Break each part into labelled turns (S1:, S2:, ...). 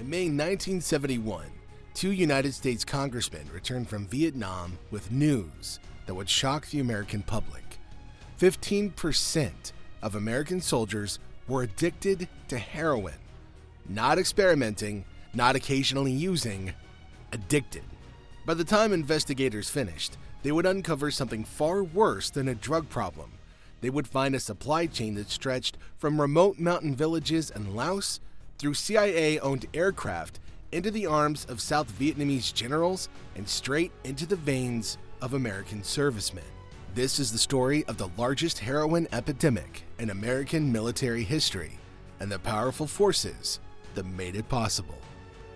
S1: In May 1971, two United States congressmen returned from Vietnam with news that would shock the American public. 15% of American soldiers were addicted to heroin. Not experimenting, not occasionally using, addicted. By the time investigators finished, they would uncover something far worse than a drug problem. They would find a supply chain that stretched from remote mountain villages in Laos through CIA-owned aircraft into the arms of South Vietnamese generals and straight into the veins of American servicemen. This is the story of the largest heroin epidemic in American military history and the powerful forces that made it possible.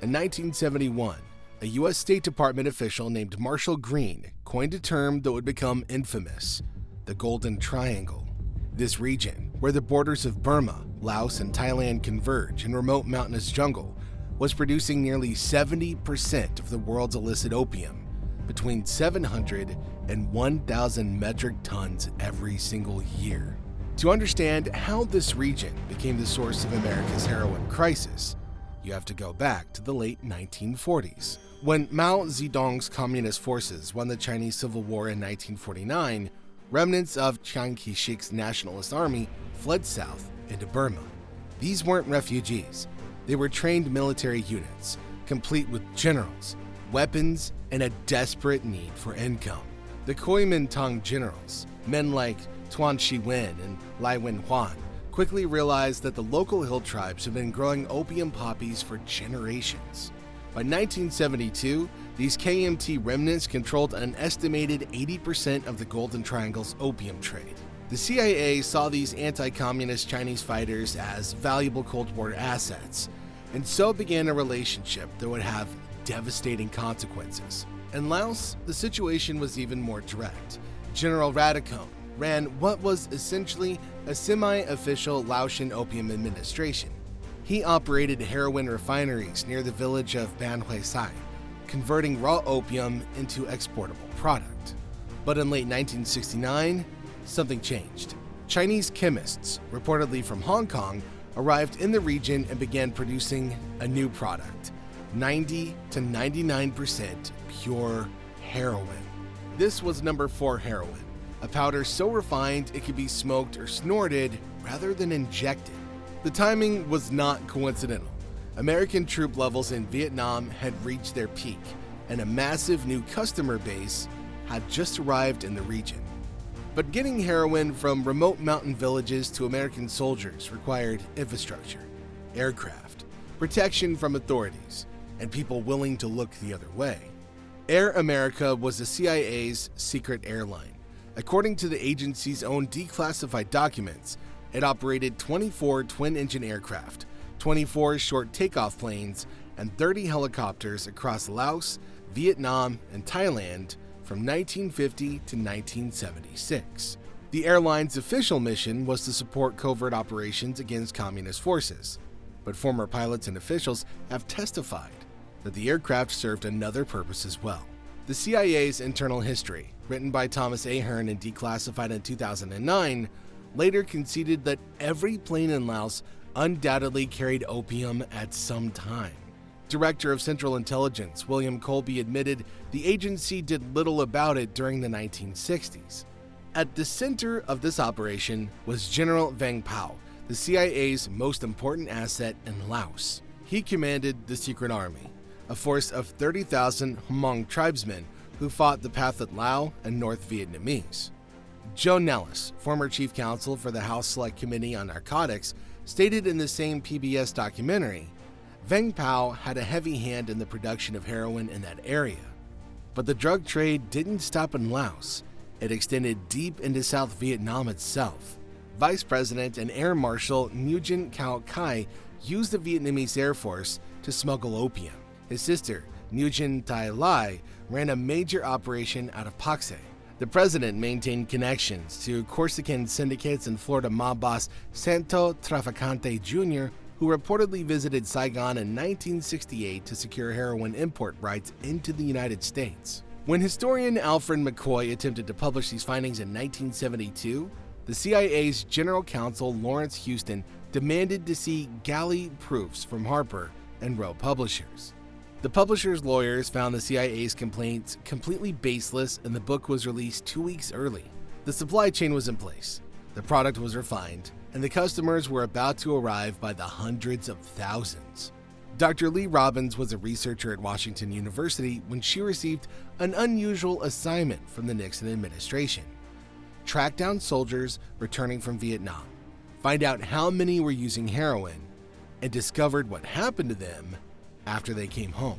S1: In 1971, a U.S. State Department official named Marshall Green coined a term that would become infamous: the Golden Triangle. This region, where the borders of Burma, Laos, and Thailand converge in remote mountainous jungle, was producing nearly 70% of the world's illicit opium, between 700 and 1,000 metric tons every single year. To understand how this region became the source of America's heroin crisis, you have to go back to the late 1940s. When Mao Zedong's communist forces won the Chinese Civil War in 1949, remnants of Chiang Kai-shek's nationalist army fled south into Burma. These weren't refugees. They were trained military units, complete with generals, weapons, and a desperate need for income. The Kuomintang generals, men like Tuan Shi-wen and Lai Wen-huan, quickly realized that the local hill tribes had been growing opium poppies for generations. By 1972, these KMT remnants controlled an estimated 80% of the Golden Triangle's opium trade. The CIA saw these anti-communist Chinese fighters as valuable Cold War assets, and so began a relationship that would have devastating consequences. In Laos, the situation was even more direct. General Radicone ran what was essentially a semi-official Laotian opium administration. He operated heroin refineries near the village of Ban Hui Sai, converting raw opium into exportable product. But in late 1969, something changed. Chinese chemists, reportedly from Hong Kong, arrived in the region and began producing a new product: 90 to 99% pure heroin. This was number 4 heroin, a powder so refined it could be smoked or snorted rather than injected. The timing was not coincidental. American troop levels in Vietnam had reached their peak, and a massive new customer base had just arrived in the region. But getting heroin from remote mountain villages to American soldiers required infrastructure, aircraft, protection from authorities, and people willing to look the other way. Air America was the CIA's secret airline. According to the agency's own declassified documents, it operated 24 twin-engine aircraft, 24 short takeoff planes, and 30 helicopters across Laos, Vietnam, and Thailand from 1950 to 1976. The airline's official mission was to support covert operations against communist forces, but former pilots and officials have testified that the aircraft served another purpose as well. The CIA's internal history, written by Thomas Ahern and declassified in 2009, later conceded that every plane in Laos undoubtedly carried opium at some time. Director of Central Intelligence William Colby admitted the agency did little about it during the 1960s. At the center of this operation was General Vang Pao, the CIA's most important asset in Laos. He commanded the Secret Army, a force of 30,000 Hmong tribesmen who fought the Pathet Lao and North Vietnamese. Joe Nellis, former chief counsel for the House Select Committee on Narcotics, stated in the same PBS documentary, Vang Pao had a heavy hand in the production of heroin in that area. But the drug trade didn't stop in Laos. It extended deep into South Vietnam itself. Vice President and Air Marshal Nguyen Cao Khai used the Vietnamese Air Force to smuggle opium. His sister, Nguyen Tai Lai, ran a major operation out of Pak Se. The president maintained connections to Corsican syndicates and Florida mob boss Santo Traficante Jr., who reportedly visited Saigon in 1968 to secure heroin import rights into the United States. When historian Alfred McCoy attempted to publish these findings in 1972, the CIA's General Counsel Lawrence Houston demanded to see galley proofs from Harper and wrote publishers. The publisher's lawyers found the CIA's complaints completely baseless, and the book was released 2 weeks early. The supply chain was in place, the product was refined, and the customers were about to arrive by the hundreds of thousands. Dr. Lee Robbins was a researcher at Washington University when she received an unusual assignment from the Nixon administration: track down soldiers returning from Vietnam, find out how many were using heroin, and discovered what happened to them after they came home.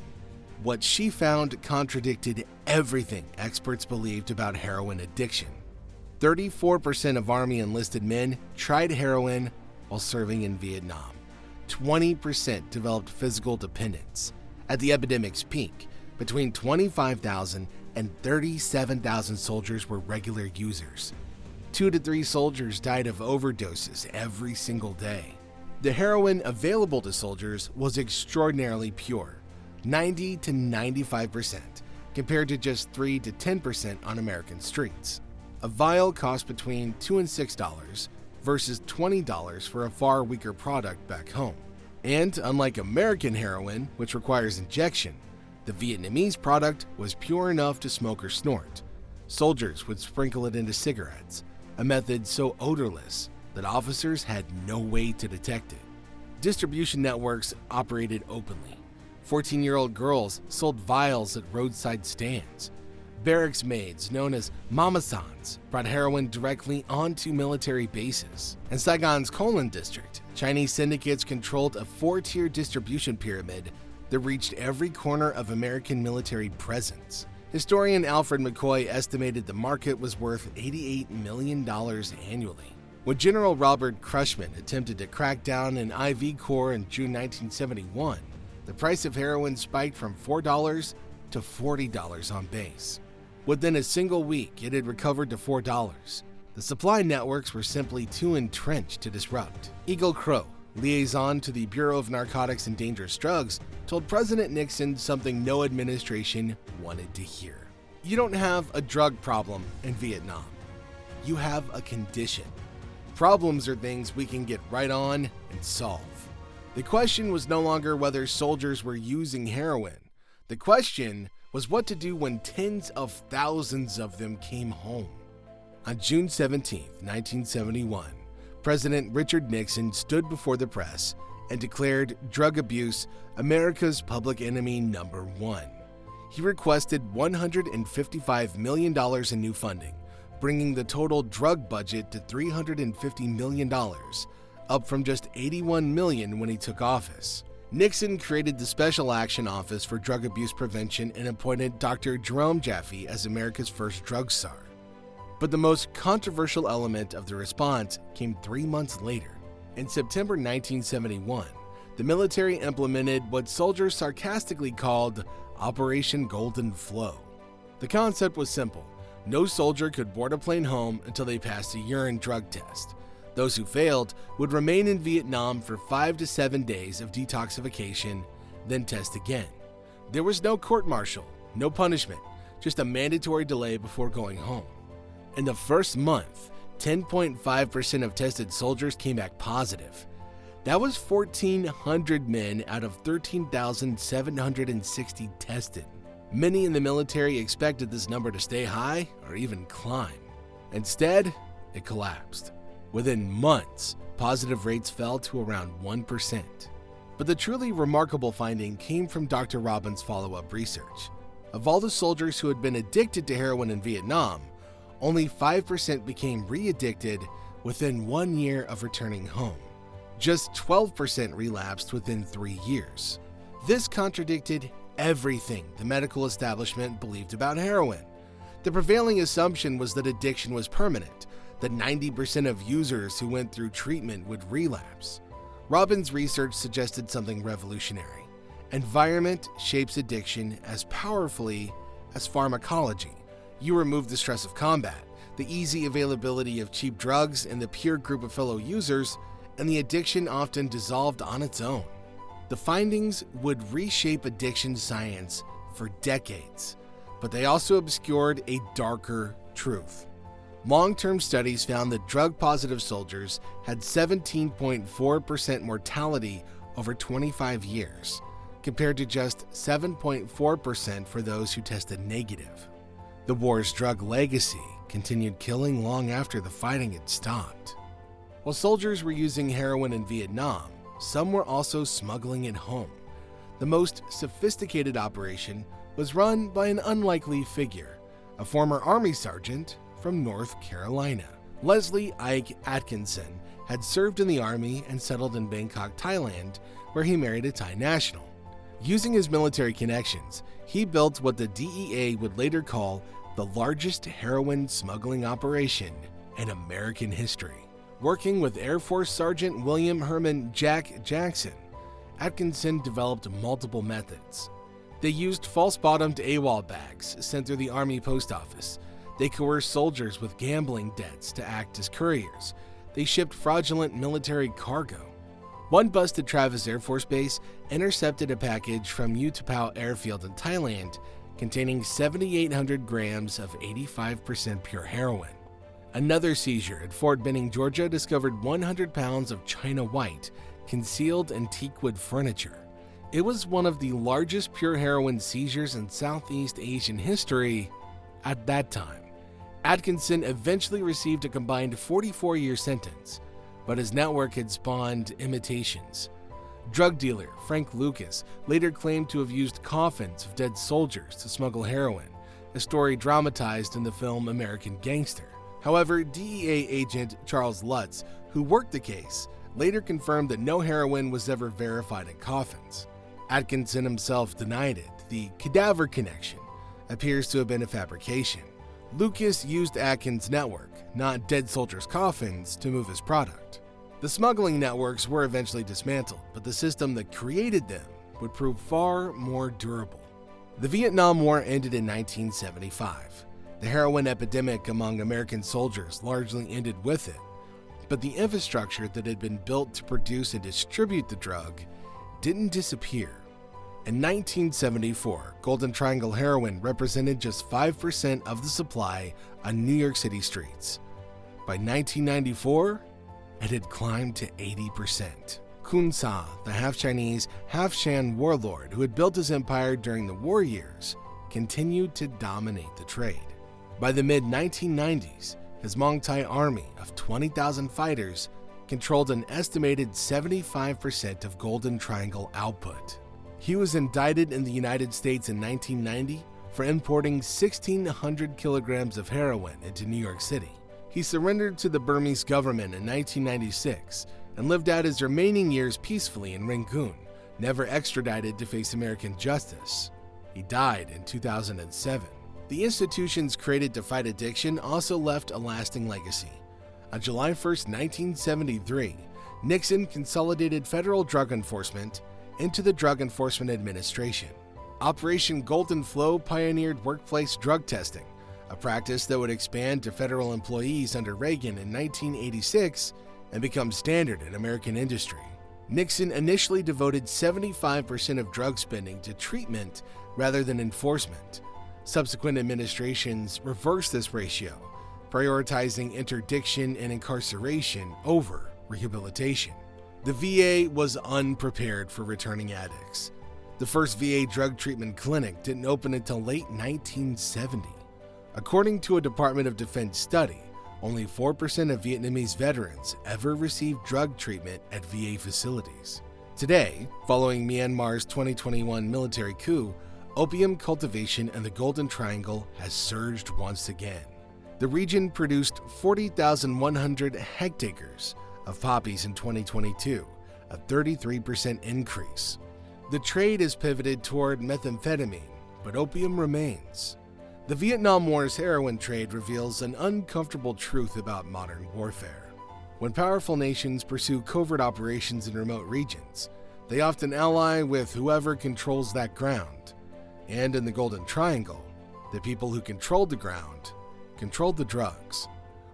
S1: What she found contradicted everything experts believed about heroin addiction. 34% of Army enlisted men tried heroin while serving in Vietnam. 20% developed physical dependence. At the epidemic's peak, between 25,000 and 37,000 soldiers were regular users. 2 to 3 soldiers died of overdoses every single day. The heroin available to soldiers was extraordinarily pure, 90 to 95%, compared to just 3 to 10% on American streets. A vial cost between $2 and $6 versus $20 for a far weaker product back home. And unlike American heroin, which requires injection, the Vietnamese product was pure enough to smoke or snort. Soldiers would sprinkle it into cigarettes, a method so odorless that officers had no way to detect it. Distribution networks operated openly. 14-year-old girls sold vials at roadside stands. Barracks maids, known as mamasans, brought heroin directly onto military bases. In Saigon's Kowloon district, Chinese syndicates controlled a 4-tier distribution pyramid that reached every corner of American military presence. Historian Alfred McCoy estimated the market was worth $88 million annually. When General Robert Crushman attempted to crack down an IV Corps in June 1971, the price of heroin spiked from $4 to $40 on base. Within a single week, it had recovered to $4. The supply networks were simply too entrenched to disrupt. Eagle Crow, liaison to the Bureau of Narcotics and Dangerous Drugs, told President Nixon something no administration wanted to hear. You don't have a drug problem in Vietnam. You have a condition. Problems are things we can get right on and solve. The question was no longer whether soldiers were using heroin. The question was what to do when tens of thousands of them came home. On June 17, 1971, President Richard Nixon stood before the press and declared drug abuse America's public enemy number 1. He requested $155 million in new funding, bringing the total drug budget to $350 million, up from just $81 million when he took office. Nixon created the Special Action Office for Drug Abuse Prevention and appointed Dr. Jerome Jaffe as America's first drug czar. But the most controversial element of the response came 3 months later. In September 1971, the military implemented what soldiers sarcastically called Operation Golden Flow. The concept was simple. No soldier could board a plane home until they passed a urine drug test. Those who failed would remain in Vietnam for 5 to 7 days of detoxification, then test again. There was no court-martial, no punishment, just a mandatory delay before going home. In the first month, 10.5% of tested soldiers came back positive. That was 1,400 men out of 13,760 tested. Many in the military expected this number to stay high or even climb. Instead, it collapsed. Within months, positive rates fell to around 1%. But the truly remarkable finding came from Dr. Robbins' follow-up research. Of all the soldiers who had been addicted to heroin in Vietnam, only 5% became re-addicted within 1 year of returning home. Just 12% relapsed within 3 years. This contradicted everything the medical establishment believed about heroin. The prevailing assumption was that addiction was permanent, that 90% of users who went through treatment would relapse. Robbins' research suggested something revolutionary. Environment shapes addiction as powerfully as pharmacology. You remove the stress of combat, the easy availability of cheap drugs, and the peer group of fellow users, and the addiction often dissolved on its own. The findings would reshape addiction science for decades, but they also obscured a darker truth. Long-term studies found that drug-positive soldiers had 17.4% mortality over 25 years. compared to just 7.4% for those who tested negative. The war's drug legacy continued killing long after the fighting had stopped. While soldiers were using heroin in Vietnam, some were also smuggling it home. The most sophisticated operation was run by an unlikely figure, a former Army sergeant from North Carolina. Leslie Ike Atkinson had served in the Army and settled in Bangkok, Thailand, where he married a Thai national. Using his military connections, he built what the DEA would later call the largest heroin smuggling operation in American history. Working with Air Force Sergeant William Herman Jack Jackson, Atkinson developed multiple methods. They used false-bottomed AWOL bags sent through the Army post office. They coerced soldiers with gambling debts to act as couriers. They shipped fraudulent military cargo. One busted Travis Air Force Base intercepted a package from Utapao Airfield in Thailand containing 7,800 grams of 85% pure heroin. Another seizure at Fort Benning, Georgia discovered 100 pounds of China White, concealed in teakwood furniture. It was one of the largest pure heroin seizures in Southeast Asian history at that time. Atkinson eventually received a combined 44-year sentence, but his network had spawned imitations. Drug dealer Frank Lucas later claimed to have used coffins of dead soldiers to smuggle heroin, a story dramatized in the film American Gangster. However, DEA agent Charles Lutz, who worked the case, later confirmed that no heroin was ever verified in coffins. Atkinson himself denied it. The cadaver connection appears to have been a fabrication. Lucas used Atkins' network, not dead soldiers' coffins, to move his product. The smuggling networks were eventually dismantled, but the system that created them would prove far more durable. The Vietnam War ended in 1975. The heroin epidemic among American soldiers largely ended with it, but the infrastructure that had been built to produce and distribute the drug didn't disappear. In 1974, Golden Triangle heroin represented just 5% of the supply on New York City streets. By 1994, it had climbed to 80%. Kun Sa, the half-Chinese, half-Shan warlord who had built his empire during the war years, continued to dominate the trade. By the mid-1990s, his Mong Thai army of 20,000 fighters controlled an estimated 75% of Golden Triangle output. He was indicted in the United States in 1990 for importing 1,600 kilograms of heroin into New York City. He surrendered to the Burmese government in 1996 and lived out his remaining years peacefully in Rangoon, never extradited to face American justice. He died in 2007. The institutions created to fight addiction also left a lasting legacy. On July 1, 1973, Nixon consolidated federal drug enforcement into the Drug Enforcement Administration. Operation Golden Flow pioneered workplace drug testing, a practice that would expand to federal employees under Reagan in 1986 and become standard in American industry. Nixon initially devoted 75% of drug spending to treatment rather than enforcement. Subsequent administrations reversed this ratio, prioritizing interdiction and incarceration over rehabilitation. The VA was unprepared for returning addicts. The first VA drug treatment clinic didn't open until late 1970. According to a Department of Defense study, only 4% of Vietnamese veterans ever received drug treatment at VA facilities. Today, following Myanmar's 2021 military coup, opium cultivation in the Golden Triangle has surged once again. The region produced 40,100 hectares of poppies in 2022, a 33% increase. The trade has pivoted toward methamphetamine, but opium remains. The Vietnam War's heroin trade reveals an uncomfortable truth about modern warfare. When powerful nations pursue covert operations in remote regions, they often ally with whoever controls that ground. And in the Golden Triangle, the people who controlled the ground controlled the drugs.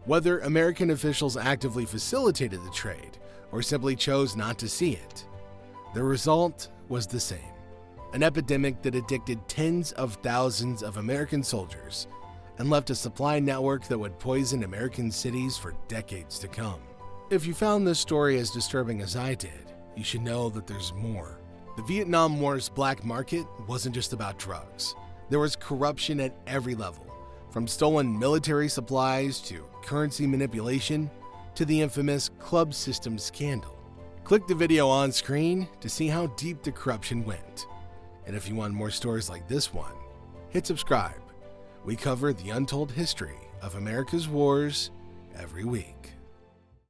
S1: Whether American officials actively facilitated the trade or simply chose not to see it, the result was the same. An epidemic that addicted tens of thousands of American soldiers and left a supply network that would poison American cities for decades to come. If you found this story as disturbing as I did, you should know that there's more. The Vietnam War's black market wasn't just about drugs. There was corruption at every level, from stolen military supplies to currency manipulation to the infamous club system scandal. Click the video on screen to see how deep the corruption went. And if you want more stories like this one, hit subscribe. We cover the untold history of America's wars every week.